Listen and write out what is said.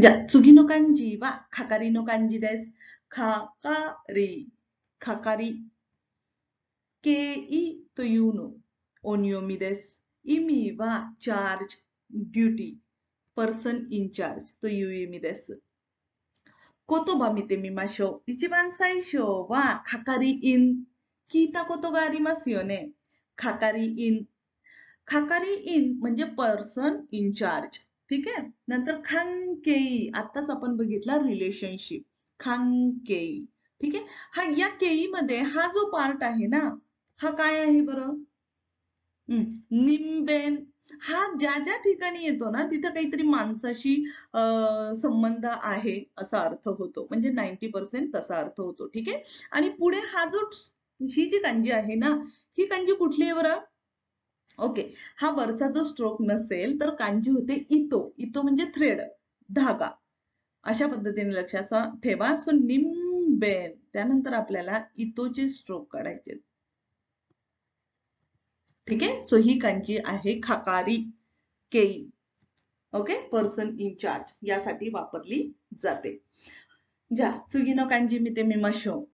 じゃあ、次の漢字は、かかりの漢字です。かかり、かかり。敬意というの、音読みです。意味は、charge, duty, person in charge という意味です。言葉見てみましょう。一番最初は、係員。聞いたことがありますよね。係員。係員म्हणजे person in charge. ठीक आहे. नंतर खांकेई. आत्ताच आपण बघितला रिलेशनशिप. खांकेई. ठीक आहे. हा या केईमध्ये हा जो पार्ट आहे ना, हा काय आहे बरं? निंबेन. हा ज्या ज्या ठिकाणी येतो ना तिथं काहीतरी माणसाशी संबंध आहे असा अर्थ होतो. म्हणजे 90% तसा अर्थ होतो. ठीक आहे. आणि पुढे हा जो ही जी कांजी आहे ना, ही कांजी कुठली आहे बरं? ओके. हा वरचा जो स्ट्रोक नसेल तर कांजी होते इतो. इतो म्हणजे थ्रेड, धागा. अशा पद्धतीने लक्षात ठेवा. सो निंबेन. त्यानंतर आपल्याला इतोचे स्ट्रोक काढायचे. ठीक आहे. सो ही कांजी आहे खाकारी केई. ओके. पर्सन इन चार्ज यासाठी वापरली जाते. じゃあ次の漢字見てみましょう。